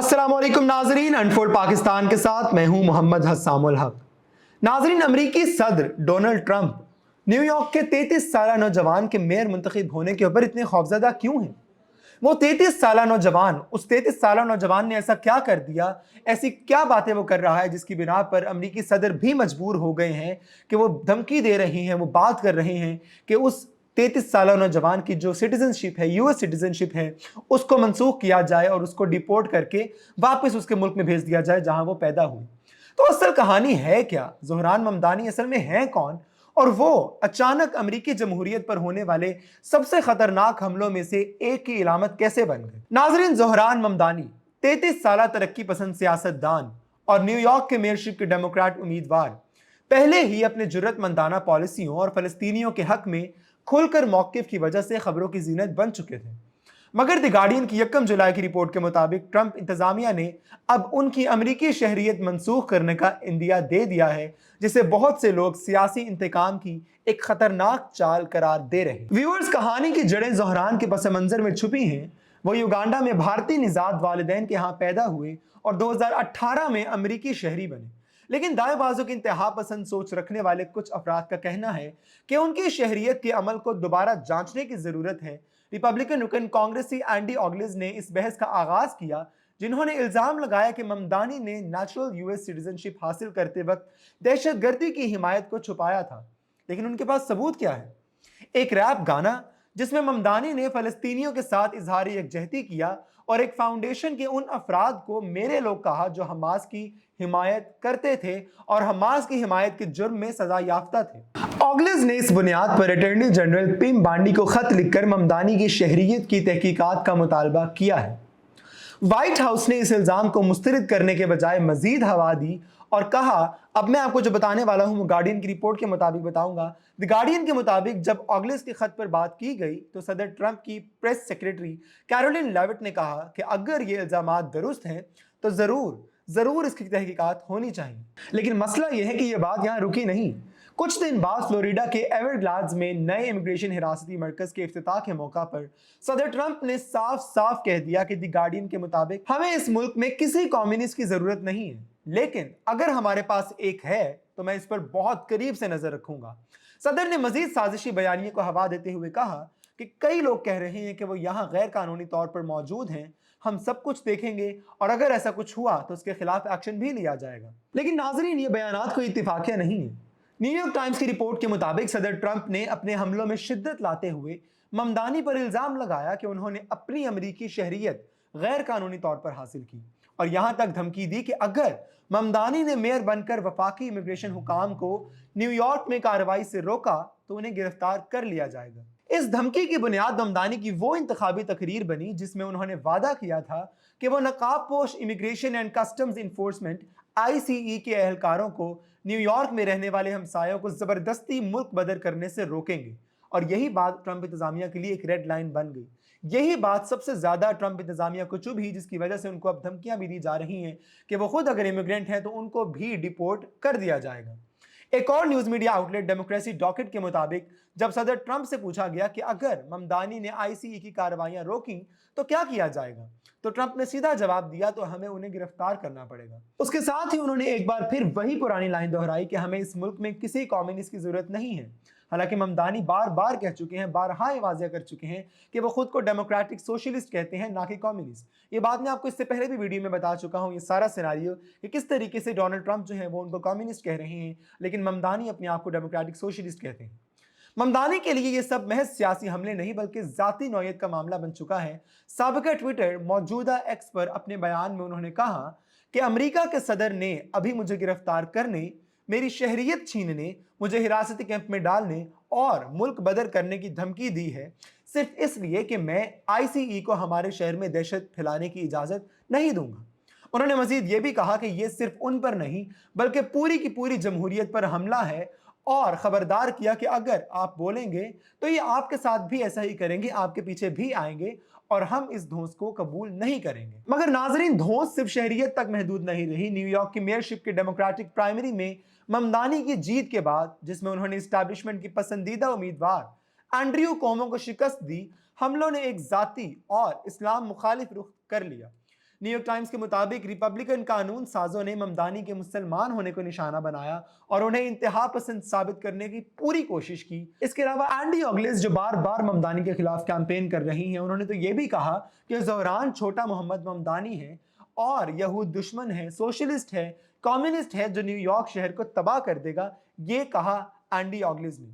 अस्सलाम वालेकुम नाजरीन, अनफोल्ड पाकिस्तान के साथ मैं हूं मोहम्मद हसामुल हक। नाजरीन, अमरीकी सदर डोनाल्ड ट्रंप न्यूयॉर्क के 33 साल नौजवान के मेयर मुंतखब होने के ऊपर इतने खौफजदा क्यों हैं? वो 33 साल नौजवान, उस 33 साल नौजवान ने ऐसा क्या कर दिया, ऐसी क्या बातें वो कर रहा है जिसकी बिना पर अमरीकी सदर भी मजबूर हो गए हैं कि वो धमकी दे रहे हैं, वो बात कर रहे हैं कि उस 33 साल नौजवान की जो सिटीजनशिप है, यूएस सिटीजनशिप है, उसको मनसूख किया जाए और उसको डिपोर्ट करके वापस उसके मुल्क में भेज दिया जाए जहां वो पैदा हुई। तो असल कहानी है क्या? ज़ोहरान ममदानी असल में हैं कौन? और वो अचानक अमरीकी जमहूरियत पर होने वाले सबसे खतरनाक हमलों में से एक की इलामत कैसे बन गए? नाजरीन, ज़ोहरान ममदानी 33 साल तरक्की पसंद सियासतदान और न्यूयॉर्क के मेयरशिप के डेमोक्रेट उम्मीदवार पहले ही अपने जुर्रतमंदाना पॉलिसियों और फलस्तीनियों के हक में खुलकर मौक़िफ़ की वजह से खबरों की जीनत बन चुके थे। मगर द गार्डियन की 1 जुलाई की रिपोर्ट के मुताबिक ट्रंप इंतजामिया ने अब उनकी अमरीकी शहरियत मनसूख करने का इंदिया दे दिया है, जिसे बहुत से लोग सियासी इंतकाम की एक खतरनाक चाल करार दे रहे हैं। व्यूअर्स, कहानी की जड़ें ज़ोहरान के पस मंजर में छुपी हैं। वो युगांडा में भारतीय निजात वालिदैन के यहाँ पैदा हुए और 2018 में अमरीकी शहरी बने। लेकिन दाएं बाजू की इंतहा पसंद सोच रखने वाले कुछ अफराद का कहना है कि उनकी शहरियत के अमल को दोबारा जांचने की जरूरत है। रिपब्लिकन रुकन कांग्रेसी एंडी ऑगलिस ने इस बहस का आगाज किया, जिन्होंने इल्जाम लगाया कि ममदानी ने नेचुरल यूएस सिटीजनशिप हासिल करते वक्त दहशतगर्दी की हिमायत को छुपाया था। लेकिन उनके पास सबूत क्या है? एक रैप गाना जिसमें ममदानी ने फलस्तीनियों के साथ इजहार यकजहती किया और एक फाउंडेशन के उन अफराद को मेरे लोग कहा जो हमास की हिमायत करते थे और हमास की हिमायत के जुर्म में सजा याफ्ता थे। ऑगलिस ने इस बुनियाद पर अटॉर्नी जनरल पिम बांडी को खत लिखकर ममदानी की शहरियत की तहकीकात का मुतालबा किया है। व्हाइट हाउस ने इस इल्जाम को मुस्तरद करने के बजाय मजीद हवा दी और कहा, अब मैं आपको जो बताने वाला हूं वो गार्डियन की रिपोर्ट के मुताबिक बताऊंगा। द गार्डियन के मुताबिक जब ऑगलिस के खत पर बात की गई तो सदर ट्रंप की प्रेस सेक्रेटरी कैरोलिन लेविट ने कहा कि अगर ये इल्जामात दुरुस्त हैं तो जरूर इसकी तहकीकात होनी चाहिए। लेकिन मसला यह है कि यह बात यहां रुकी नहीं। कुछ दिन बाद फ्लोरिडा के एवरग्लाड्स में नए इमिग्रेशन हिरासती मरकज के इफ्तिताह के मौका पर सदर ट्रंप ने साफ साफ कह दिया कि द गार्डियन के मुताबिक हमें इस मुल्क में किसी कम्युनिस्ट की जरूरत नहीं है, लेकिन अगर हमारे पास एक है तो मैं इस पर बहुत करीब से नजर रखूंगा। सदर ने मजीद साजिशी बयानिए को हवा देते हुए कहा कि कई लोग कह रहे हैं कि वो यहाँ गैर कानूनी तौर पर मौजूद हैं, हम सब कुछ देखेंगे और अगर ऐसा कुछ हुआ तो उसके खिलाफ एक्शन भी लिया जाएगा। लेकिन नाजरीन, ये बयानात कोई इत्तिफाकिया नहीं है। न्यूयॉर्क टाइम्स की रिपोर्ट के मुताबिक सदर ट्रंप ने अपने हमलों में शिद्दत लाते हुए ममदानी पर इल्जाम लगाया कि उन्होंने अपनी अमरीकी शहरियत गैर कानूनी तौर पर हासिल की और यहां तक धमकी दी कि अगर ममदानी ने मेयर बनकर वफाकी इमिग्रेशन हुकाम को न्यूयॉर्क में कार्रवाई से रोका तो उन्हें गिरफ्तार कर लिया जाएगा। इस धमकी की बुनियाद ममदानी की वो इंतखाबी तकरीर बनी जिसमें उन्होंने वादा किया था कि वो नकाबपोश immigration and customs enforcement ICE के एहलकारों को न्यूयॉर्क में रहने वाले हमसायों को जबरदस्ती मुल्क बदर करने से रोकेंगे। और यही बात ट्रंप इंतजामिया के लिए एक रेड लाइन बन गई। यही बात सबसे ज्यादा ट्रंप इंतजामिया को चुभी, जिसकी वजह से उनको अब धमकियां भी दी जा रही हैं कि वो खुद अगर इमिग्रेंट हैं तो उनको भी डिपोर्ट कर दिया जाएगा। एक और news media outlet democracy docket के मुताबिक जब सदर ट्रंप से पूछा गया कि अगर ममदानी ने आईसीई की कार्रवाइयां रोकी तो क्या किया जाएगा, तो ट्रंप ने सीधा जवाब दिया, तो हमें उन्हें गिरफ्तार करना पड़ेगा। उसके साथ ही उन्होंने एक बार फिर वही पुरानी लाइन दोहराई कि हमें इस मुल्क में किसी कम्युनिस्ट की जरूरत नहीं है। हालांकि ममदानी बार बार कह चुके हैं, बारहा वाज़ेह कर चुके हैं कि वो खुद को डेमोक्रेटिक सोशलिस्ट कहते हैं, ना कि कम्युनिस्ट। ये बात मैं आपको इससे पहले भी वीडियो में बता चुका हूं, ये सारा सिनारियो कि किस तरीके से डोनाल्ड ट्रंप जो है वो उनको कम्युनिस्ट कह रहे हैं, लेकिन ममदानी अपने आप को डेमोक्रेटिक सोशलिस्ट कहते हैं। ममदानी के लिए ये सब महज सियासी हमले नहीं बल्कि जाती नौयत का मामला बन चुका है। साबिका ट्विटर मौजूदा एक्स पर अपने बयान में उन्होंने कहा कि अमेरिका के सदर ने अभी मुझे गिरफ्तार करने, मेरी शहरियत छीनने, मुझे हिरासती कैंप में डालने और मुल्क बदर करने की धमकी दी है, सिर्फ इसलिए कि मैं आईसीई को हमारे शहर में दहशत फैलाने की इजाजत नहीं दूंगा। उन्होंने मजीद ये भी कहा कि यह सिर्फ उन पर नहीं बल्कि पूरी की पूरी जमहूरियत पर हमला है और खबरदार किया कि अगर आप बोलेंगे तो ये आपके साथ भी ऐसा ही करेंगे, आपके पीछे भी आएंगे और हम इस धौंस को कबूल नहीं करेंगे। मगर नाजरीन, धौंस सिर्फ शहरियत तक महदूद नहीं रही। न्यूयॉर्क की मेयरशिप के डेमोक्रेटिक प्राइमरी में ममदानी की जीत के बाद, जिसमें उन्होंने इस्टेब्लिशमेंट की पसंदीदा उम्मीदवार एंड्रयू कोमो को शिकस्त दी, हमलों ने एक जाती और इस्लाम मुखालिफ रुख कर लिया। न्यूयॉर्क टाइम्स के मुताबिक रिपब्लिकन कानून साजों ने ममदानी के मुसलमान होने को निशाना बनाया और उन्हें इंतहा पसंद साबित करने की पूरी कोशिश की। इसके अलावा एंडी ऑगलिस, जो बार बार ममदानी के खिलाफ कैंपेन कर रही हैं, उन्होंने तो यह भी कहा कि ज़ोहरान छोटा मोहम्मद ममदानी है और यहूद दुश्मन है, सोशलिस्ट है, कम्युनिस्ट है, जो न्यूयॉर्क शहर को तबाह कर देगा। ये कहा एंडी ऑगलिस ने।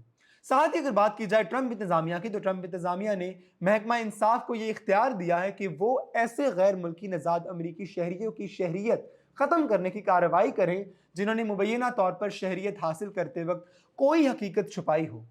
साथ ही अगर बात की जाए ट्रंप इंतजामिया की, तो ट्रंप इंतजामिया ने महकमा इंसाफ को यह इख्तियार दिया है कि वो ऐसे गैर मुल्की नज़ाद अमरीकी शहरियों की शहरियत ख़त्म करने की कार्रवाई करें जिन्होंने मुबैना तौर पर शहरियत हासिल करते वक्त कोई हकीकत छुपाई हो।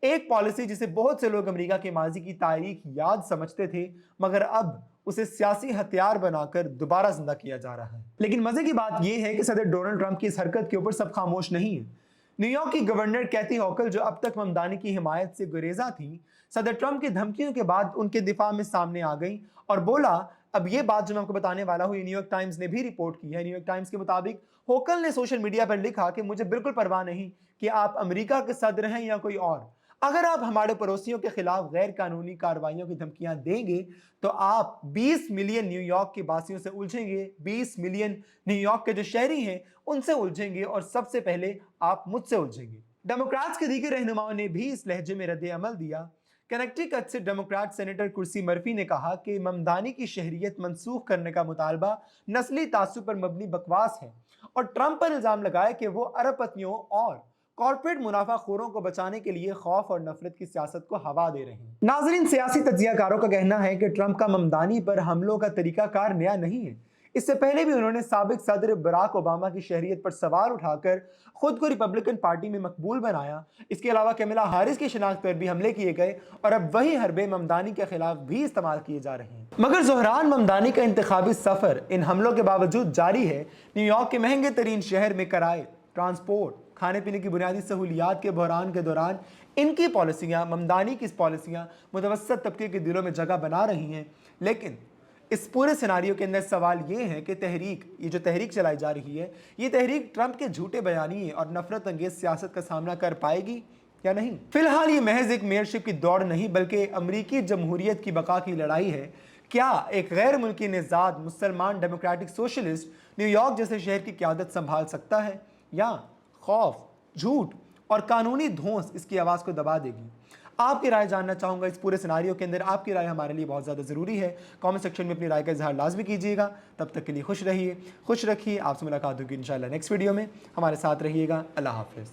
एक पॉलिसी जिसे बहुत से लोग अमेरिका के माजी की तारीख याद समझते थे, मगर अब उसे सियासी हथियार बनाकर दोबारा जिंदा किया जा रहा है। लेकिन मजे की बात यह है कि सदर डोनाल्ड ट्रंप की इस हरकत के ऊपर सब खामोश नहीं है। न्यूयॉर्क की गवर्नर कैथी हॉकल, जो अब तक ममदानी की हिमायत से गुरेजा थी, सदर ट्रंप की धमकियों के बाद उनके दिफा में सामने आ गई और बोला, अब ये बात जो मैं आपको बताने वाला हूं, न्यूयॉर्क टाइम्स ने भी रिपोर्ट की है। न्यूयॉर्क टाइम्स के मुताबिक होकल ने सोशल मीडिया पर लिखा कि मुझे बिल्कुल परवाह नहीं कि आप अमेरिका के सदर हैं या कोई और। अगर आप हमारे पड़ोसियों के खिलाफ गैर कानूनी कार्रवाइयों की धमकियां देंगे तो आप 20 मिलियन न्यूयॉर्क के वासियों से उलझेंगे, 20 मिलियन न्यूयॉर्क के जो शहरी हैं उनसे उलझेंगे और सबसे पहले आप मुझसे उलझेंगे। डेमोक्रेट्स के दीगर रहनुमाओं ने भी इस लहजे में रद्द अमल दिया। कनेक्टिकट से डेमोक्रेट सेनेटर कुर्सी मर्फी ने कहा कि ममदानी की शहरियत मनसूख करने का मुतालबा नस्ली तासुब पर मबनी बकवास है और ट्रंप पर इल्जाम लगाया कि वो अरबपतियों और कॉर्पोरेट मुनाफाखोरों को बचाने के लिए खौफ और नफरत की सियासत को हवा दे रहे हैं। नाजरीन, सियासी तज्जियाकारों का कहना है कि ट्रंप का ममदानी पर हमलों का तरीकाकार नया नहीं है। इससे पहले भी उन्होंने साबिक सदर बराक ओबामा की शहरियत पर सवाल उठाकर खुद को रिपब्लिकन पार्टी में मकबूल बनाया। इसके अलावा कमला हैरिस की शिनाख्त पर भी हमले किए गए और अब वही हरबे ममदानी के खिलाफ भी इस्तेमाल किए जा रहे हैं। मगर ज़ोहरान ममदानी का इंतखाबी सफर इन हमलों के बावजूद जारी है। न्यूयॉर्क के महंगे तरीन शहर में किराए, ट्रांसपोर्ट, खाने पीने की बुनियादी सहूलियात के बहरान के दौरान इनकी पॉलिसियां, ममदानी की पॉलिसियां मुतवस्सत तबके के दिलों में जगह बना रही हैं। लेकिन इस पूरे सिनारियो के अंदर सवाल ये है कि ये जो तहरीक चलाई जा रही है, ये तहरीक ट्रंप के झूठे बयानी और नफरत अंगेज सियासत का सामना कर पाएगी या नहीं। फिलहाल ये महज एक मेयरशिप की दौड़ नहीं बल्कि अमरीकी जमहूरियत की बका की लड़ाई है। क्या एक गैर मुल्की निज़ाद मुसलमान डेमोक्रेटिक सोशलिस्ट न्यूयॉर्क जैसे शहर की क़यादत संभाल सकता है, या खौफ, झूठ और कानूनी धौंस इसकी आवाज़ को दबा देगी? आपकी राय जानना चाहूँगा इस पूरे सिनारियो के अंदर। आपकी राय हमारे लिए बहुत ज़्यादा ज़रूरी है। कमेंट सेक्शन में अपनी राय का इजहार लाजमी कीजिएगा। तब तक के लिए खुश रहिए, खुश रखिए। आपसे मुलाकात होगी इंशाल्लाह नेक्स्ट वीडियो में। हमारे साथ रहिएगा। अल्लाह हाफ़िज़।